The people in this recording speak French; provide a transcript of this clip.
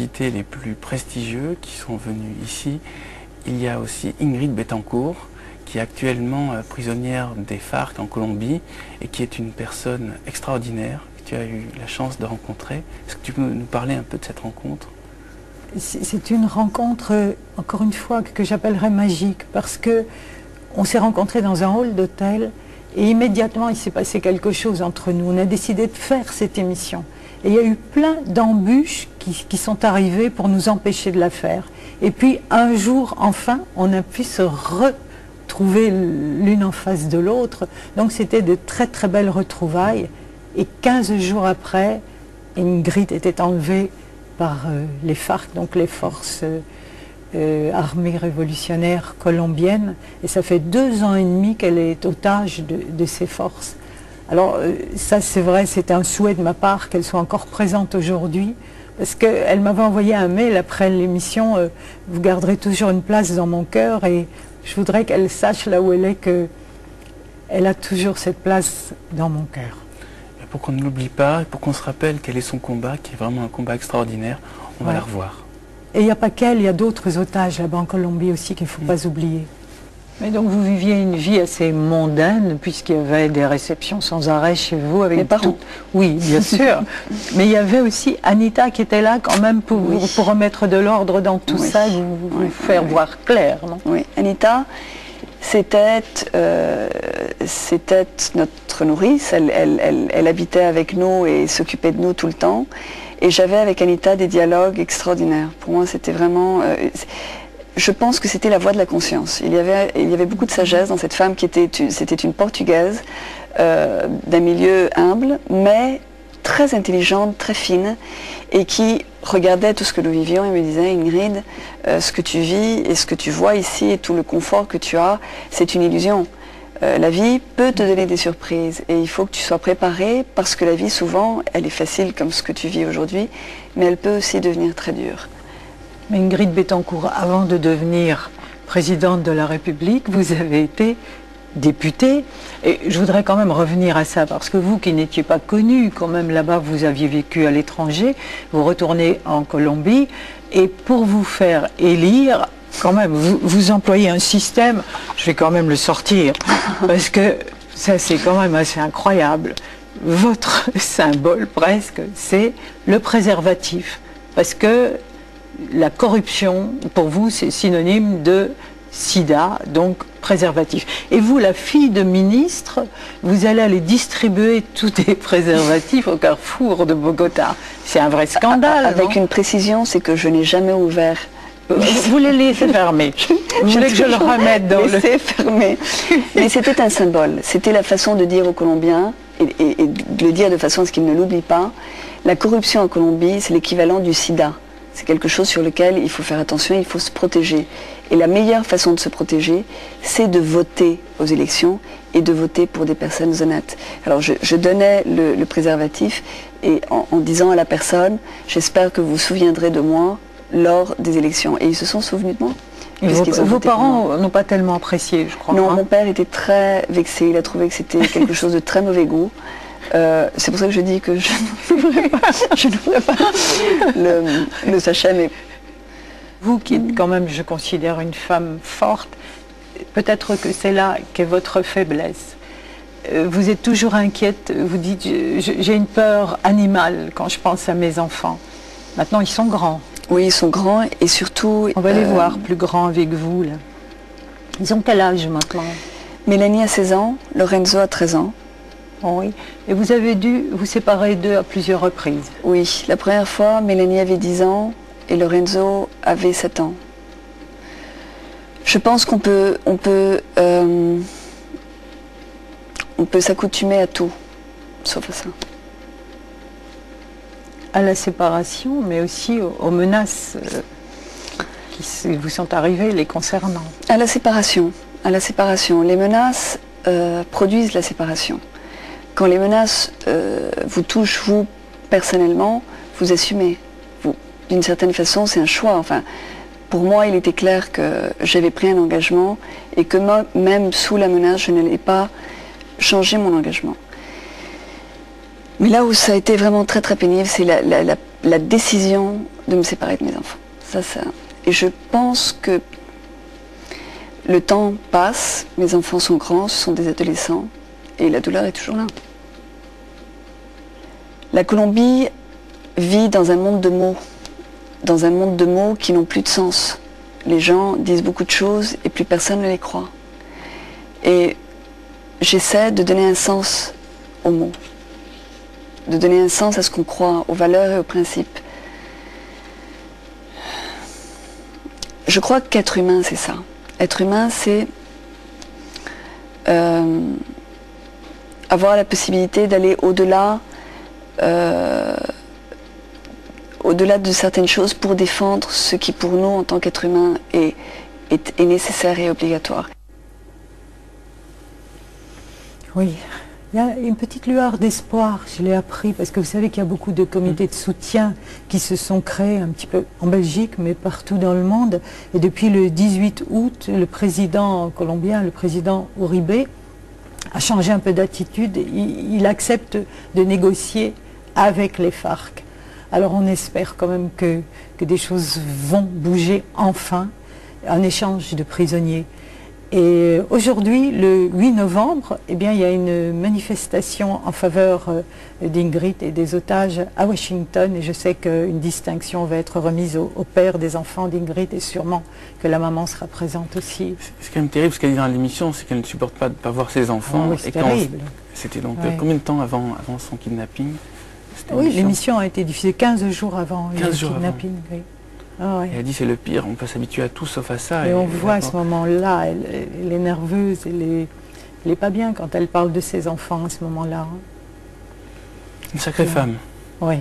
personnalités les plus prestigieux qui sont venus ici. Il y a aussi Ingrid Betancourt, qui est actuellement prisonnière des FARC en Colombie et qui est une personne extraordinaire que tu as eu la chance de rencontrer. Est-ce que tu peux nous parler un peu de cette rencontre? C'est une rencontre, encore une fois, que j'appellerais magique, parce que on s'est rencontrés dans un hall d'hôtel et immédiatement il s'est passé quelque chose entre nous. On a décidé de faire cette émission. Et il y a eu plein d'embûches qui sont arrivées pour nous empêcher de la faire. Et puis un jour, enfin, on a pu se retrouver l'une en face de l'autre. Donc c'était de très très belles retrouvailles. Et 15 jours après, Ingrid était enlevée par les FARC, donc les forces armée révolutionnaire colombienne, et ça fait 2 ans et demi qu'elle est otage de ces forces. Alors ça c'est vrai, c'était un souhait de ma part qu'elle soit encore présente aujourd'hui, parce qu'elle m'avait envoyé un mail après l'émission, vous garderez toujours une place dans mon cœur, et je voudrais qu'elle sache là où elle est qu'elle a toujours cette place dans mon cœur. Et pour qu'on ne l'oublie pas, pour qu'on se rappelle quel est son combat, qui est vraiment un combat extraordinaire, on va la revoir. Et il n'y a pas qu'elle, il y a d'autres otages là-bas en Colombie aussi qu'il ne faut pas oublier. Mais donc vous viviez une vie assez mondaine, puisqu'il y avait des réceptions sans arrêt chez vous avec mes parents. Oui, bien sûr. Mais il y avait aussi Anita qui était là quand même pour remettre de l'ordre dans tout ça, vous faire voir clair, non? Oui, Anita, c'était notre nourrice. Elle habitait avec nous et s'occupait de nous tout le temps. Et j'avais avec Anita des dialogues extraordinaires. Pour moi, c'était vraiment... je pense que c'était la voix de la conscience. Il y avait beaucoup de sagesse dans cette femme c'était une Portugaise d'un milieu humble, mais très intelligente, très fine, et qui regardait tout ce que nous vivions et me disait, Ingrid, ce que tu vis et ce que tu vois ici et tout le confort que tu as, c'est une illusion. La vie peut te donner des surprises et il faut que tu sois préparé, parce que la vie souvent, elle est facile comme ce que tu vis aujourd'hui, mais elle peut aussi devenir très dure. Mais Ingrid Betancourt, avant de devenir présidente de la République, vous avez été députée. Et je voudrais quand même revenir à ça, parce que vous qui n'étiez pas connue, quand même là-bas vous aviez vécu à l'étranger, vous retournez en Colombie, et pour vous faire élire, quand même, vous employez un système, je vais quand même le sortir, parce que ça c'est quand même assez incroyable. Votre symbole presque, c'est le préservatif, parce que la corruption, pour vous, c'est synonyme de sida, donc préservatif. Et vous, la fille de ministre, vous allez aller distribuer tous les préservatifs au carrefour de Bogota. C'est un vrai scandale, avec une précision, c'est que je n'ai jamais ouvert. Vous les laissez fermer. Vous voulez que je le remette dans le... fermé. Mais c'était un symbole. C'était la façon de dire aux Colombiens, et de le dire de façon à ce qu'ils ne l'oublient pas, la corruption en Colombie, c'est l'équivalent du sida. C'est quelque chose sur lequel il faut faire attention, il faut se protéger. Et la meilleure façon de se protéger, c'est de voter aux élections et de voter pour des personnes honnêtes. Alors je donnais le préservatif et en disant à la personne, j'espère que vous vous souviendrez de moi lors des élections. Et ils se sont souvenus de moi. Vos parents n'ont pas tellement apprécié, je crois. Non, mon père était très vexé, il a trouvé que c'était quelque chose de très mauvais goût. C'est pour ça que je dis que je n'ouvrais pas le sachet. Mais... Vous qui êtes quand même, je considère, une femme forte, peut-être que c'est là qu'est votre faiblesse. Vous êtes toujours inquiète, vous dites, j'ai une peur animale quand je pense à mes enfants. Maintenant, ils sont grands. Oui, ils sont grands et surtout... On va les voir plus grands avec vous, là. Ils ont quel âge maintenant? Mélanie a 16 ans, Lorenzo a 13 ans. Oui. Et vous avez dû vous séparer d'eux à plusieurs reprises? Oui, la première fois, Mélanie avait 10 ans et Lorenzo avait 7 ans. Je pense qu'on peut s'accoutumer à tout, sauf à ça. À la séparation, mais aussi aux menaces qui vous sont arrivées les concernant. À la séparation. Les menaces produisent la séparation. Quand les menaces vous touchent, vous, personnellement, vous assumez. D'une certaine façon, c'est un choix. Enfin, pour moi, il était clair que j'avais pris un engagement et que même sous la menace, je n'allais pas changer mon engagement. Mais là où ça a été vraiment très très pénible, c'est la décision de me séparer de mes enfants. Et je pense que le temps passe, mes enfants sont grands, ce sont des adolescents, et la douleur est toujours là. La Colombie vit dans un monde de mots qui n'ont plus de sens. Les gens disent beaucoup de choses et plus personne ne les croit. Et j'essaie de donner un sens aux mots, de donner un sens à ce qu'on croit, aux valeurs et aux principes. Je crois qu'être humain, c'est ça. Être humain, c'est avoir la possibilité d'aller au-delà de certaines choses pour défendre ce qui pour nous en tant qu'être humain est nécessaire et obligatoire. Oui, il y a une petite lueur d'espoir, je l'ai appris, parce que vous savez qu'il y a beaucoup de comités de soutien qui se sont créés un petit peu en Belgique, mais partout dans le monde. Et depuis le 18 août, le président colombien, le président Uribe, a changé un peu d'attitude. Il accepte de négocier avec les FARC. Alors on espère quand même que des choses vont bouger enfin, un échange de prisonniers. Et aujourd'hui, le 8 novembre, eh bien, il y a une manifestation en faveur d'Ingrid et des otages à Washington. Et je sais qu'une distinction va être remise au père des enfants d'Ingrid et sûrement que la maman sera présente aussi. C'est quand même terrible ce qu'elle dit dans l'émission, c'est qu'elle ne supporte pas de ne pas voir ses enfants. Ah oui, c'est terrible. C'était donc combien de temps avant son kidnapping? Oui, l'émission a été diffusée 15 jours avant le kidnapping. Oui. Ah ouais. Elle a dit c'est le pire, on peut s'habituer à tout sauf à ça. Et on voit à ce moment-là, elle est nerveuse, elle est pas bien quand elle parle de ses enfants à ce moment-là. Une sacrée femme. Oui.